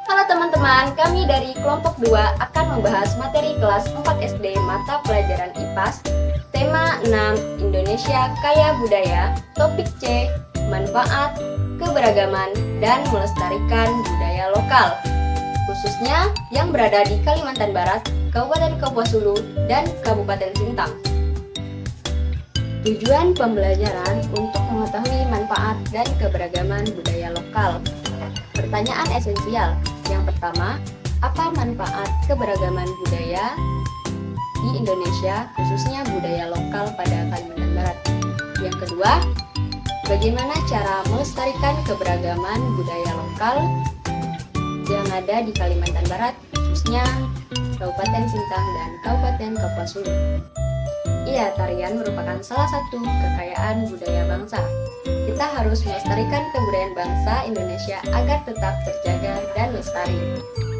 Halo teman-teman, kami dari kelompok 2 akan membahas materi kelas 4 SD mata pelajaran IPAS, tema 6 Indonesia Kaya Budaya, topik C, manfaat, keberagaman, dan melestarikan budaya lokal, khususnya yang berada di Kalimantan Barat, Kabupaten Kapuas Hulu, dan Kabupaten Sintang. Tujuan pembelajaran untuk mengetahui manfaat dan keberagaman budaya lokal. Pertanyaan esensial. Yang pertama, apa manfaat keberagaman budaya di Indonesia, khususnya budaya lokal pada Kalimantan Barat? Yang kedua, bagaimana cara melestarikan keberagaman budaya lokal yang ada di Kalimantan Barat, khususnya Kabupaten Sintang dan Kabupaten Kapuas Hulu? Iya, tarian merupakan salah satu kekayaan budaya bangsa. Kita harus melestarikan kebudayaan bangsa Indonesia agar tetap terjaga dan lestari.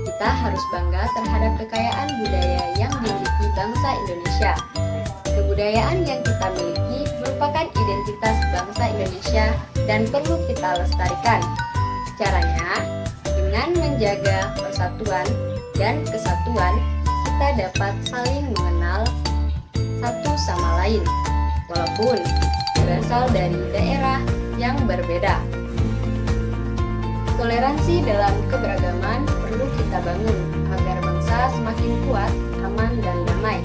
Kita harus bangga terhadap kekayaan budaya yang dimiliki bangsa Indonesia. Kebudayaan yang kita miliki merupakan identitas bangsa Indonesia dan perlu kita lestarikan. Caranya, dengan menjaga persatuan dan kesatuan, kita dapat saling mengenal satu sama lain, walaupun berasal dari daerah yang berbeda. Toleransi dalam keberagaman perlu kita bangun agar bangsa semakin kuat, aman, dan damai.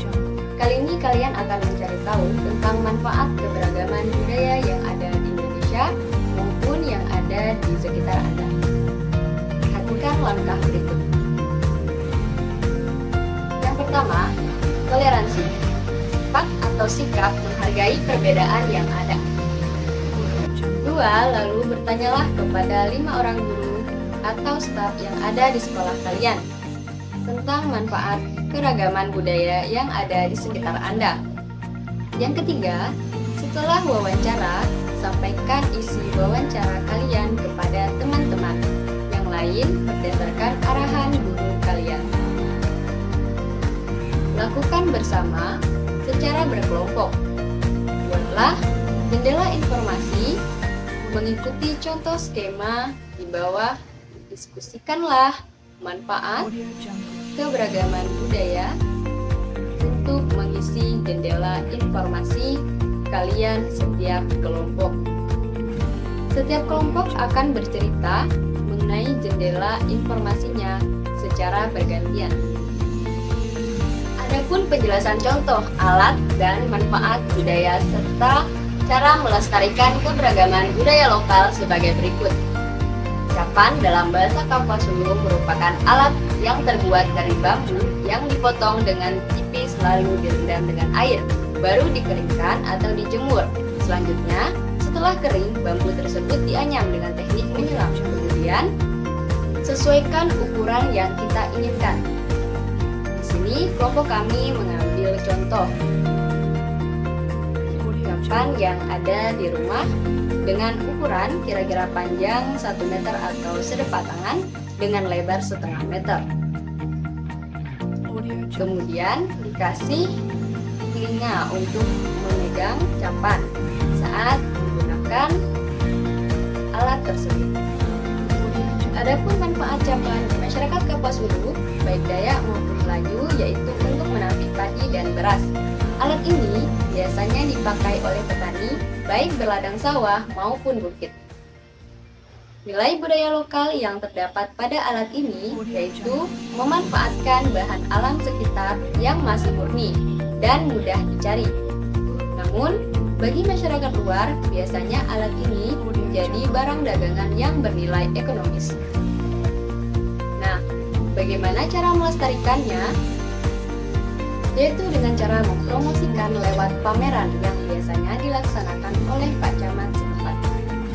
Kali ini kalian akan mencari tahu tentang manfaat keberagaman budaya yang ada di Indonesia maupun yang ada di sekitar Anda. Perhatikan langkah berikut. Yang pertama, toleransi. Sifat atau sikap menghargai perbedaan yang ada. 2. Lalu bertanyalah kepada 5 orang guru atau staf yang ada di sekolah kalian tentang manfaat keragaman budaya yang ada di sekitar Anda. Yang ketiga, setelah wawancara, sampaikan isi wawancara kalian kepada teman-teman yang lain berdasarkan arahan guru kalian. Lakukan bersama secara berkelompok. Buatlah jendela informasi mengikuti contoh skema di bawah. Diskusikanlah manfaat keberagaman budaya untuk mengisi jendela informasi kalian setiap kelompok. Setiap kelompok akan bercerita mengenai jendela informasinya secara bergantian. Adapun penjelasan contoh alat dan manfaat budaya serta cara melestarikan keberagaman budaya lokal sebagai berikut. Capan dalam bahasa Kapuas Hulu merupakan alat yang terbuat dari bambu yang dipotong dengan tipis lalu direndam dengan air, baru dikeringkan atau dijemur. Selanjutnya, setelah kering, bambu tersebut dianyam dengan teknik menyelam. Kemudian, sesuaikan ukuran yang kita inginkan. Sini kelompok kami mengambil contoh capan yang ada di rumah dengan ukuran kira-kira panjang 1 meter atau sedepat tangan dengan lebar setengah meter. Kemudian dikasih telinga untuk memegang capan saat menggunakan alat tersebut. Adapun manfaat capan di masyarakat Kapuas Hulu, baik Dayak maupun Melayu, yaitu untuk menampik padi dan beras. Alat ini biasanya dipakai oleh petani, baik berladang sawah maupun bukit. Nilai budaya lokal yang terdapat pada alat ini yaitu memanfaatkan bahan alam sekitar yang masih murni dan mudah dicari. Namun, bagi masyarakat luar, biasanya alat ini menjadi barang dagangan yang bernilai ekonomis. Nah, bagaimana cara melestarikannya? Yaitu dengan cara mempromosikan lewat pameran yang biasanya dilaksanakan oleh Pak Camat setempat.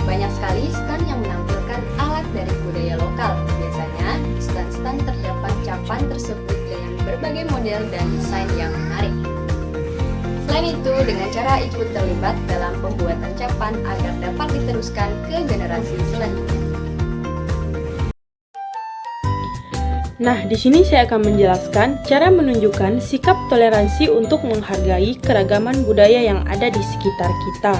Banyak sekali stand yang menampilkan alat dari budaya lokal. Biasanya, di stand-stand terdapat capan tersebut dengan berbagai model dan desain yang menarik. Selain itu, dengan cara ikut terlibat dalam pembuatan capan agar dapat diteruskan ke generasi selanjutnya. Nah, di sini saya akan menjelaskan cara menunjukkan sikap toleransi untuk menghargai keragaman budaya yang ada di sekitar kita.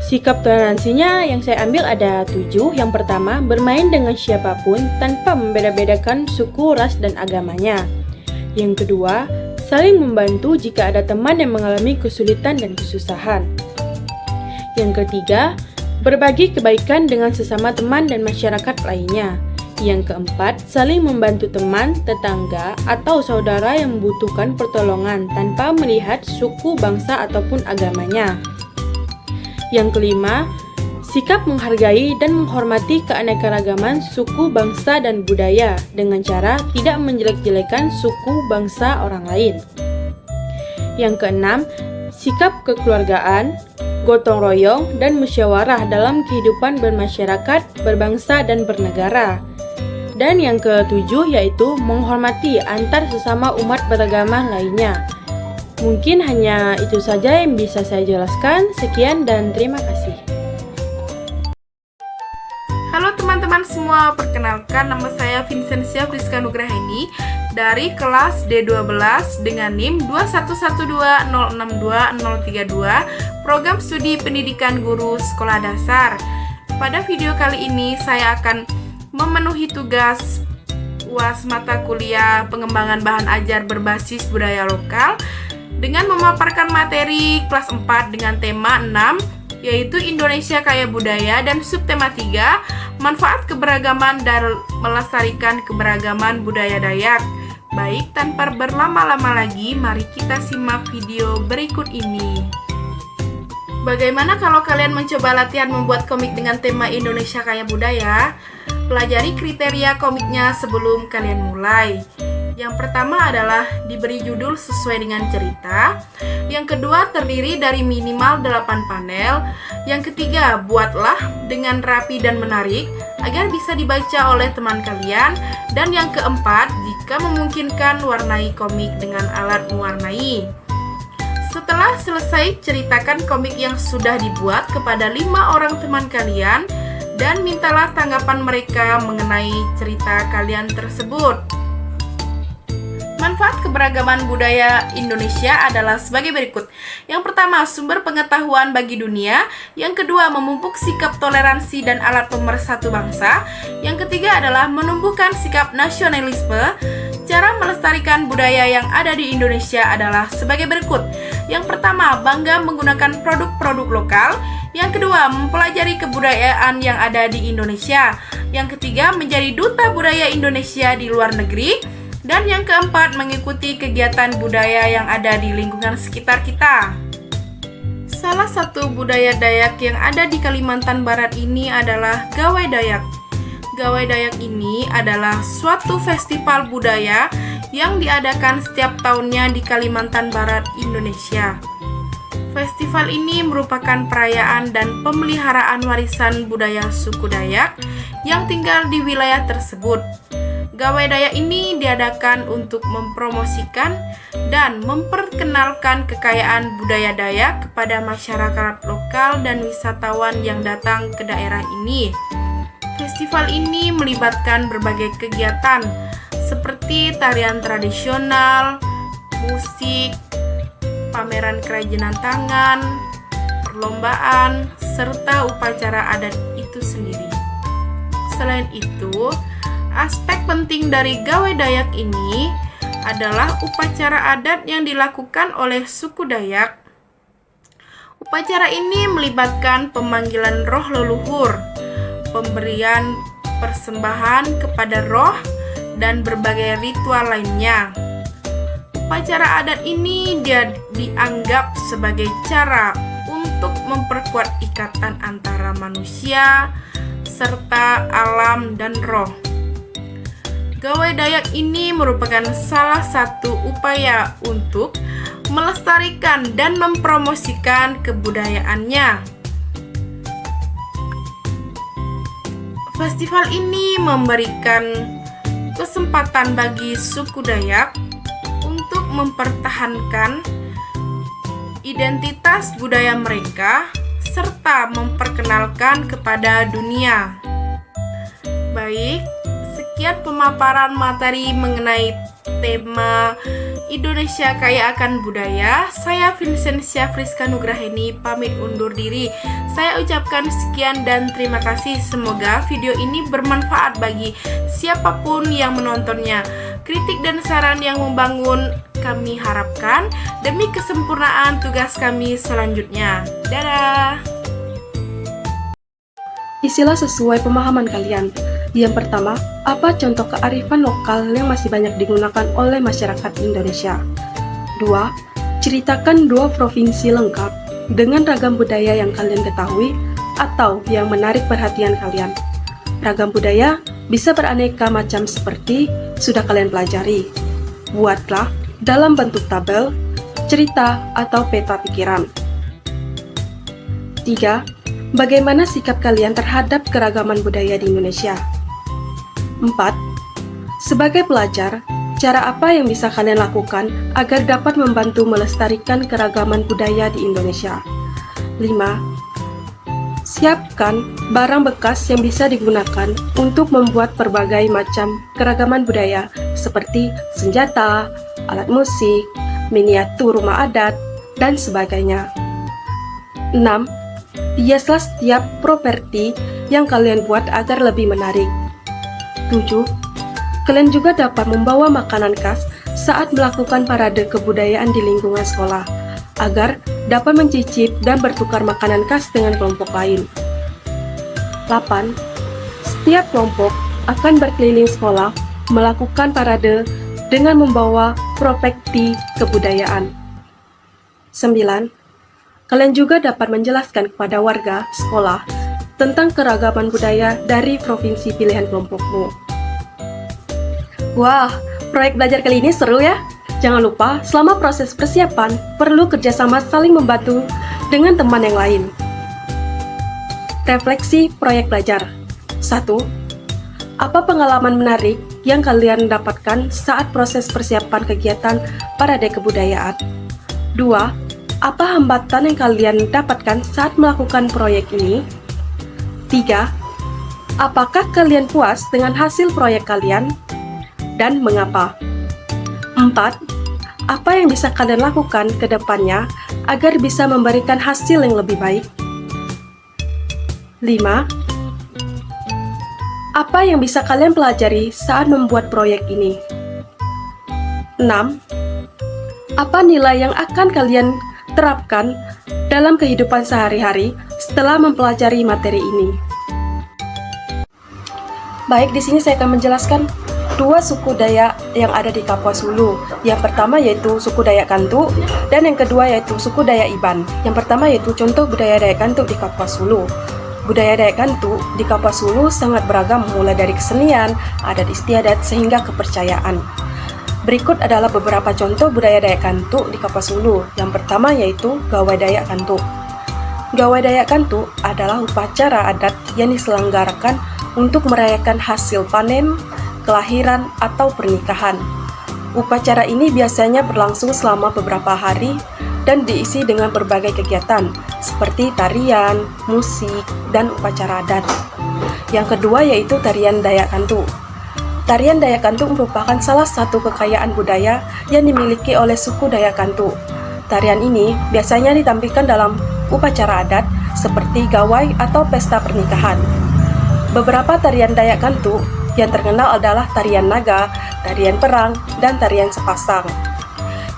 Sikap toleransinya yang saya ambil ada 7. Yang pertama, bermain dengan siapapun tanpa membeda-bedakan suku, ras, dan agamanya. Yang kedua, saling membantu jika ada teman yang mengalami kesulitan dan kesusahan. Yang ketiga, berbagi kebaikan dengan sesama teman dan masyarakat lainnya. Yang keempat, saling membantu teman, tetangga, atau saudara yang membutuhkan pertolongan tanpa melihat suku, bangsa, ataupun agamanya. Yang kelima, sikap menghargai dan menghormati keanekaragaman suku, bangsa, dan budaya dengan cara tidak menjelek-jelekan suku, bangsa orang lain. Yang keenam, sikap kekeluargaan, gotong royong, dan musyawarah dalam kehidupan bermasyarakat, berbangsa, dan bernegara. Dan yang ketujuh yaitu menghormati antar sesama umat beragama lainnya. Mungkin hanya itu saja yang bisa saya jelaskan. Sekian dan terima kasih. Halo teman-teman semua, perkenalkan nama saya Vincentia Friska Nugraheni dari kelas D12 dengan NIM 21120620032 Program Studi Pendidikan Guru Sekolah Dasar. Pada video kali ini saya akan memenuhi tugas UAS mata kuliah pengembangan bahan ajar berbasis budaya lokal dengan memaparkan materi kelas 4 dengan tema 6 yaitu Indonesia Kaya Budaya dan subtema 3 manfaat keberagaman dan melestarikan keberagaman budaya Dayak. Baik, tanpa berlama-lama lagi, mari kita simak video berikut ini. Bagaimana kalau kalian mencoba latihan membuat komik dengan tema Indonesia Kaya Budaya? Pelajari kriteria komiknya sebelum kalian mulai. Yang pertama adalah diberi judul sesuai dengan cerita. Yang kedua terdiri dari minimal 8 panel. Yang ketiga buatlah dengan rapi dan menarik agar bisa dibaca oleh teman kalian. Dan yang keempat, jika memungkinkan warnai komik dengan alat mewarnai. Setelah selesai, ceritakan komik yang sudah dibuat kepada 5 orang teman kalian dan mintalah tanggapan mereka mengenai cerita kalian tersebut. Manfaat keberagaman budaya Indonesia adalah sebagai berikut. Yang pertama, sumber pengetahuan bagi dunia. Yang kedua, memupuk sikap toleransi dan alat pemersatu bangsa. Yang ketiga adalah menumbuhkan sikap nasionalisme. Cara melestarikan budaya yang ada di Indonesia adalah sebagai berikut. Yang pertama, bangga menggunakan produk-produk lokal. Yang kedua, mempelajari kebudayaan yang ada di Indonesia. Yang ketiga, menjadi duta budaya Indonesia di luar negeri. Dan yang keempat, mengikuti kegiatan budaya yang ada di lingkungan sekitar kita. Salah satu budaya Dayak yang ada di Kalimantan Barat ini adalah Gawai Dayak. Gawai Dayak ini adalah suatu festival budaya yang diadakan setiap tahunnya di Kalimantan Barat, Indonesia. Festival ini merupakan perayaan dan pemeliharaan warisan budaya suku Dayak yang tinggal di wilayah tersebut. Gawai Dayak ini diadakan untuk mempromosikan dan memperkenalkan kekayaan budaya Dayak kepada masyarakat lokal dan wisatawan yang datang ke daerah ini. Festival ini melibatkan berbagai kegiatan seperti tarian tradisional, musik, pameran kerajinan tangan, perlombaan, serta upacara adat itu sendiri. Selain itu, aspek penting dari Gawai Dayak ini adalah upacara adat yang dilakukan oleh suku Dayak. Upacara ini melibatkan pemanggilan roh leluhur, pemberian persembahan kepada roh, dan berbagai ritual lainnya. Upacara adat ini dianggap sebagai cara untuk memperkuat ikatan antara manusia serta alam dan roh. Gawai Dayak ini merupakan salah satu upaya untuk melestarikan dan mempromosikan kebudayaannya. Festival ini memberikan kesempatan bagi suku Dayak untuk mempertahankan identitas budaya mereka serta memperkenalkan kepada dunia. Baik, sekian pemaparan materi mengenai tema Indonesia Kaya Akan Budaya. Saya Vincentia Friska Nugraheni pamit undur diri. Saya ucapkan sekian dan terima kasih. Semoga video ini bermanfaat bagi siapapun yang menontonnya. Kritik dan saran yang membangun kami harapkan demi kesempurnaan tugas kami selanjutnya. Dadah! Isilah sesuai pemahaman kalian. Yang pertama, apa contoh kearifan lokal yang masih banyak digunakan oleh masyarakat Indonesia? 2. Ceritakan 2 provinsi lengkap dengan ragam budaya yang kalian ketahui atau yang menarik perhatian kalian. Ragam budaya bisa beraneka macam seperti sudah kalian pelajari. Buatlah dalam bentuk tabel, cerita, atau peta pikiran. 3. Bagaimana sikap kalian terhadap keragaman budaya di Indonesia? 4. Sebagai pelajar, cara apa yang bisa kalian lakukan agar dapat membantu melestarikan keragaman budaya di Indonesia? 5. Siapkan barang bekas yang bisa digunakan untuk membuat berbagai macam keragaman budaya seperti senjata, alat musik, miniatur rumah adat, dan sebagainya. 6. Hiaslah setiap properti yang kalian buat agar lebih menarik. 7. Kalian juga dapat membawa makanan khas saat melakukan parade kebudayaan di lingkungan sekolah, agar dapat mencicip dan bertukar makanan khas dengan kelompok lain. 8. Setiap kelompok akan berkeliling sekolah melakukan parade dengan membawa properti kebudayaan. 9. Kalian juga dapat menjelaskan kepada warga sekolah tentang keragaman budaya dari provinsi pilihan kelompokmu. Wah, proyek belajar kali ini seru ya? Jangan lupa, selama proses persiapan, perlu kerjasama saling membantu dengan teman yang lain. Refleksi proyek belajar. 1. Apa pengalaman menarik yang kalian dapatkan saat proses persiapan kegiatan parade kebudayaan? 2. Apa hambatan yang kalian dapatkan saat melakukan proyek ini? 3. Apakah kalian puas dengan hasil proyek kalian? Dan mengapa? 4. Apa yang bisa kalian lakukan ke depannya agar bisa memberikan hasil yang lebih baik? 5. Apa yang bisa kalian pelajari saat membuat proyek ini? 6. Apa nilai yang akan kalian terapkan dalam kehidupan sehari-hari setelah mempelajari materi ini? Baik, di sini saya akan menjelaskan 2 suku Dayak yang ada di Kapuas Hulu. Yang pertama yaitu suku Dayak Kantu, dan yang kedua yaitu suku Dayak Iban. Yang pertama yaitu contoh budaya Dayak Kantu di Kapuas Hulu. Budaya Dayak Kantu di Kapuas Hulu sangat beragam, mulai dari kesenian, adat istiadat, sehingga kepercayaan. Berikut adalah beberapa contoh budaya Dayak Kantu di Kapuas Hulu. Yang pertama yaitu Gawai Dayak Kantu. Gawai Dayak Kantu adalah upacara adat yang diselenggarakan untuk merayakan hasil panen, kelahiran, atau pernikahan. Upacara ini biasanya berlangsung selama beberapa hari dan diisi dengan berbagai kegiatan seperti tarian, musik, dan upacara adat. Yang kedua yaitu tarian Dayak Kantu. Tarian Dayak Kantu merupakan salah satu kekayaan budaya yang dimiliki oleh suku Dayak Kantu. Tarian ini biasanya ditampilkan dalam upacara adat seperti gawai atau pesta pernikahan. Beberapa tarian Dayak Kantu yang terkenal adalah tarian naga, tarian perang, dan tarian sepasang.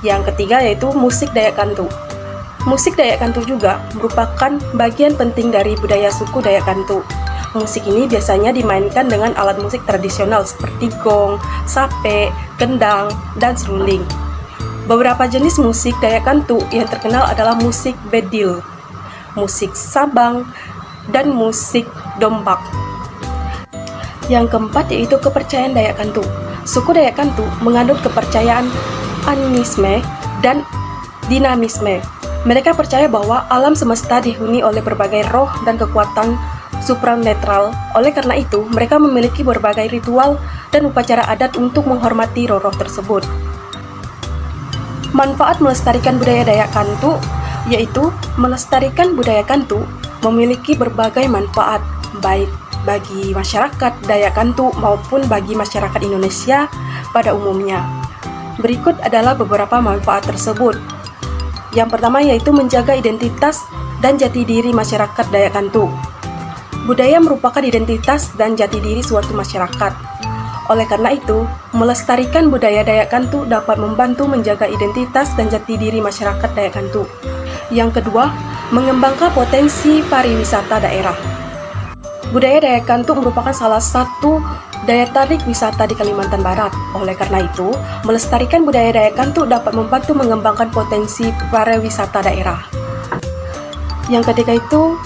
Yang ketiga yaitu musik Dayak Kantu. Musik Dayak Kantu juga merupakan bagian penting dari budaya suku Dayak Kantu. Musik ini biasanya dimainkan dengan alat musik tradisional seperti gong, sape, kendang, dan seruling. Beberapa jenis musik Dayak Kantu yang terkenal adalah musik bedil, musik sabang, dan musik dombak. Yang keempat yaitu kepercayaan Dayak Kantu. Suku Dayak Kantu menganut kepercayaan animisme dan dinamisme. Mereka percaya bahwa alam semesta dihuni oleh berbagai roh dan kekuatan supranatural. Oleh karena itu, mereka memiliki berbagai ritual dan upacara adat untuk menghormati roh-roh tersebut. Manfaat melestarikan budaya Dayak Kantu yaitu melestarikan budaya Kantu memiliki berbagai manfaat, baik bagi masyarakat Dayak Kantu maupun bagi masyarakat Indonesia pada umumnya. Berikut adalah beberapa manfaat tersebut. Yang pertama yaitu menjaga identitas dan jati diri masyarakat Dayak Kantu. Budaya merupakan identitas dan jati diri suatu masyarakat. Oleh karena itu, melestarikan budaya Dayak Kantu dapat membantu menjaga identitas dan jati diri masyarakat Dayak Kantu. Yang kedua, mengembangkan potensi pariwisata daerah. Budaya Dayak Kantu merupakan salah satu daya tarik wisata di Kalimantan Barat. Oleh karena itu, melestarikan budaya Dayak Kantu dapat membantu mengembangkan potensi pariwisata daerah. Yang ketiga itu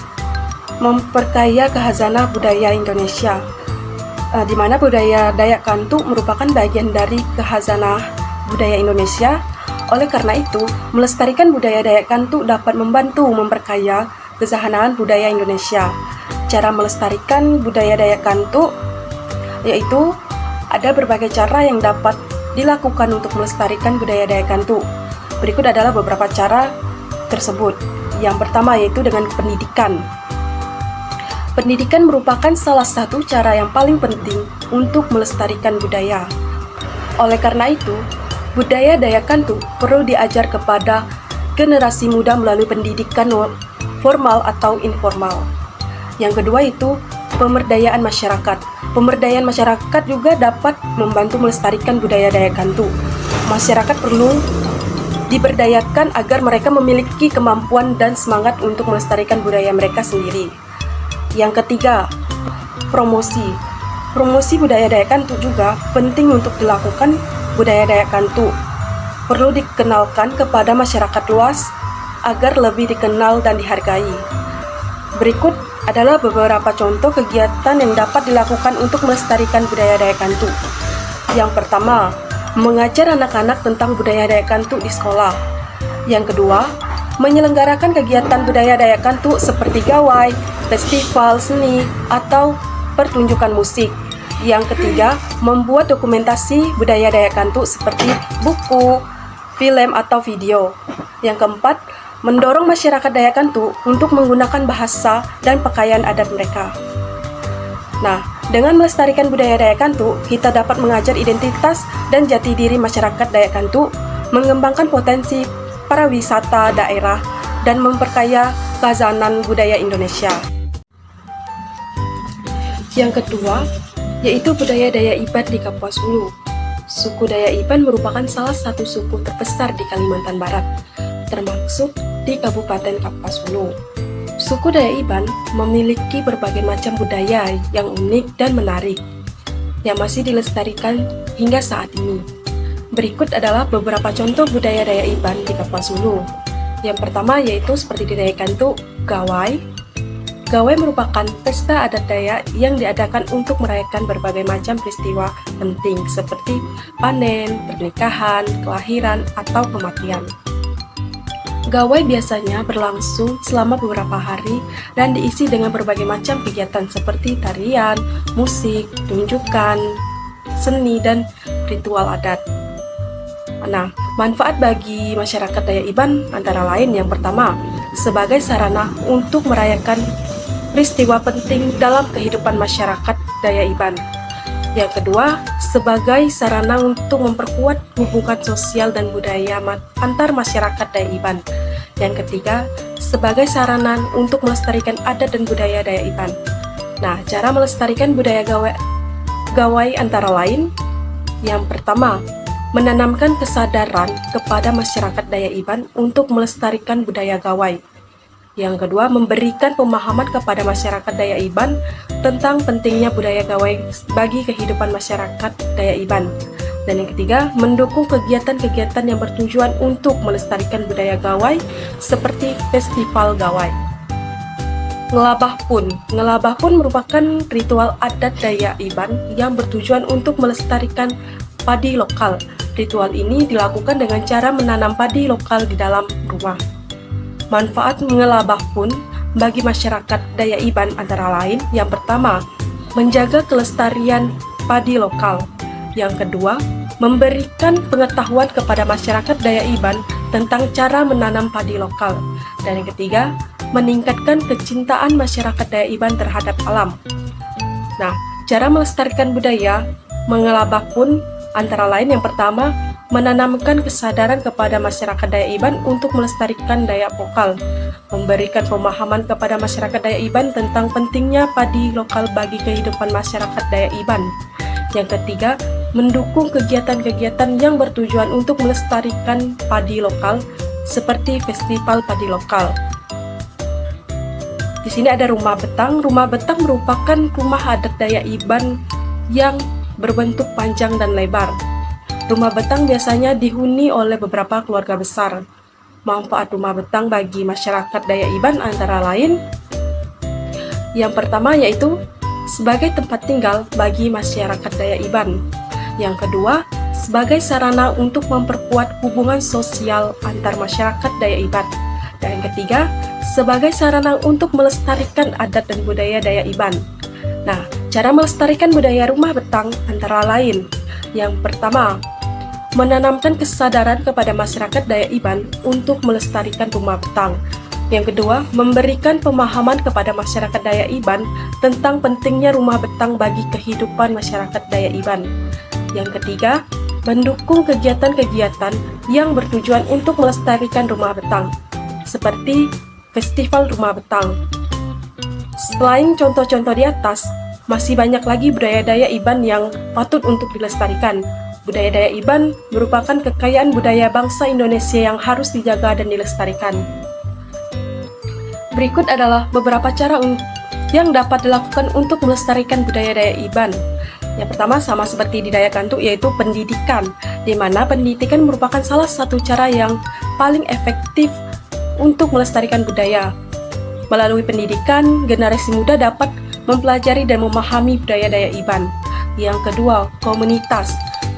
memperkaya kehazanah budaya Indonesia, di mana budaya Dayak Kantu merupakan bagian dari kehazanah budaya Indonesia. Oleh karena itu, melestarikan budaya Dayak Kantu dapat membantu memperkaya kehazanah budaya Indonesia. Cara melestarikan budaya Dayak Kantu yaitu ada berbagai cara yang dapat dilakukan untuk melestarikan budaya Dayak Kantu. Berikut adalah beberapa cara tersebut. Yang pertama yaitu dengan pendidikan. Pendidikan merupakan salah satu cara yang paling penting untuk melestarikan budaya. Oleh karena itu, budaya Dayak Kantu perlu diajar kepada generasi muda melalui pendidikan formal atau informal. Yang kedua itu pemberdayaan masyarakat. Pemberdayaan masyarakat juga dapat membantu melestarikan budaya Dayak Kantu. Masyarakat perlu diberdayakan agar mereka memiliki kemampuan dan semangat untuk melestarikan budaya mereka sendiri. Yang ketiga, promosi. Promosi budaya Dayak Kantu juga penting untuk dilakukan. Budaya Dayak Kantu perlu dikenalkan kepada masyarakat luas agar lebih dikenal dan dihargai. Berikut adalah beberapa contoh kegiatan yang dapat dilakukan untuk melestarikan budaya Dayak Kantu. Yang pertama, mengajar anak-anak tentang budaya Dayak Kantu di sekolah. Yang kedua, menyelenggarakan kegiatan budaya Dayak Kantu seperti gawai, festival seni, atau pertunjukan musik. Yang ketiga, membuat dokumentasi budaya Dayak Kantu seperti buku, film, atau video. Yang keempat, mendorong masyarakat Dayak Kantu untuk menggunakan bahasa dan pakaian adat mereka. Nah, dengan melestarikan budaya Dayak Kantu, kita dapat mengajar identitas dan jati diri masyarakat Dayak Kantu, mengembangkan potensi pariwisata daerah, dan memperkaya kehazanah budaya Indonesia. Yang kedua, yaitu budaya Dayak Iban di Kapuas Hulu. Suku Dayak Iban merupakan salah satu suku terbesar di Kalimantan Barat, termasuk di Kabupaten Kapuas Hulu. Suku Dayak Iban memiliki berbagai macam budaya yang unik dan menarik, yang masih dilestarikan hingga saat ini. Berikut adalah beberapa contoh budaya Dayak Iban di Kapuas Hulu. Yang pertama yaitu seperti di Dayak Kantu, gawai. Gawai merupakan pesta adat Dayak yang diadakan untuk merayakan berbagai macam peristiwa penting seperti panen, pernikahan, kelahiran, atau kematian. Gawai biasanya berlangsung selama beberapa hari dan diisi dengan berbagai macam kegiatan seperti tarian, musik, tunjukkan, seni, dan ritual adat. Nah, manfaat bagi masyarakat Dayak Iban antara lain yang pertama, sebagai sarana untuk merayakan peristiwa penting dalam kehidupan masyarakat Dayak Iban. Yang kedua, sebagai sarana untuk memperkuat hubungan sosial dan budaya antar masyarakat Dayak Iban. Yang ketiga, sebagai sarana untuk melestarikan adat dan budaya Dayak Iban. Nah, cara melestarikan budaya gawai antara lain, yang pertama, menanamkan kesadaran kepada masyarakat Dayak Iban untuk melestarikan budaya gawai. Yang kedua, memberikan pemahaman kepada masyarakat Dayak Iban tentang pentingnya budaya gawai bagi kehidupan masyarakat Dayak Iban. Dan yang ketiga, mendukung kegiatan-kegiatan yang bertujuan untuk melestarikan budaya gawai seperti festival gawai. Ngelabah pun merupakan ritual adat Dayak Iban yang bertujuan untuk melestarikan padi lokal. Ritual ini dilakukan dengan cara menanam padi lokal di dalam rumah. Manfaat mengelabah pun bagi masyarakat Dayak Iban antara lain, yang pertama, menjaga kelestarian padi lokal. Yang kedua, memberikan pengetahuan kepada masyarakat Dayak Iban tentang cara menanam padi lokal. Dan yang ketiga, meningkatkan kecintaan masyarakat Dayak Iban terhadap alam. Nah, cara melestarikan budaya mengelabah pun antara lain yang pertama, menanamkan kesadaran kepada masyarakat Dayak Iban untuk melestarikan Dayak lokal, memberikan pemahaman kepada masyarakat Dayak Iban tentang pentingnya padi lokal bagi kehidupan masyarakat Dayak Iban. Yang ketiga, mendukung kegiatan-kegiatan yang bertujuan untuk melestarikan padi lokal seperti festival padi lokal. Di sini ada rumah betang. Rumah betang merupakan rumah adat Dayak Iban yang berbentuk panjang dan lebar. Rumah betang biasanya dihuni oleh beberapa keluarga besar. Manfaat rumah betang bagi masyarakat Dayak Iban antara lain, yang pertama yaitu sebagai tempat tinggal bagi masyarakat Dayak Iban. Yang kedua, sebagai sarana untuk memperkuat hubungan sosial antar masyarakat Dayak Iban. Dan yang ketiga, sebagai sarana untuk melestarikan adat dan budaya Dayak Iban. Nah, cara melestarikan budaya rumah betang antara lain. Yang pertama, menanamkan kesadaran kepada masyarakat Dayak Iban untuk melestarikan rumah betang. Yang kedua, memberikan pemahaman kepada masyarakat Dayak Iban tentang pentingnya rumah betang bagi kehidupan masyarakat Dayak Iban. Yang ketiga, mendukung kegiatan-kegiatan yang bertujuan untuk melestarikan rumah betang, seperti festival rumah betang. Selain contoh-contoh di atas, masih banyak lagi budaya Dayak Iban yang patut untuk dilestarikan. Budaya Dayak Iban merupakan kekayaan budaya bangsa Indonesia yang harus dijaga dan dilestarikan. Berikut adalah beberapa cara yang dapat dilakukan untuk melestarikan budaya Dayak Iban. Yang pertama, sama seperti di Dayak Kantuk, yaitu pendidikan, di mana pendidikan merupakan salah satu cara yang paling efektif untuk melestarikan budaya. Melalui pendidikan, generasi muda dapat mempelajari dan memahami budaya Dayak Iban. Yang kedua, komunitas.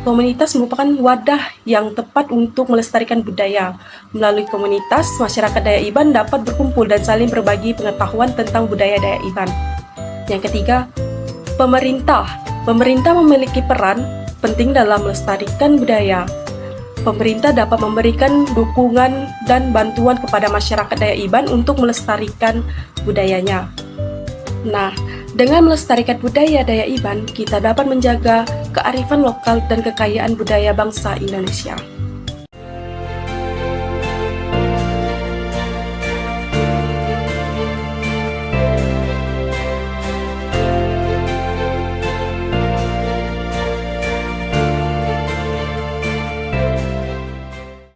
Komunitas merupakan wadah yang tepat untuk melestarikan budaya. Melalui komunitas, masyarakat Dayak Iban dapat berkumpul dan saling berbagi pengetahuan tentang budaya Dayak Iban. Yang ketiga, pemerintah. Pemerintah memiliki peran penting dalam melestarikan budaya. Pemerintah dapat memberikan dukungan dan bantuan kepada masyarakat Dayak Iban untuk melestarikan budayanya. Nah, dengan melestarikan budaya Dayak Iban, kita dapat menjaga kearifan lokal dan kekayaan budaya bangsa Indonesia.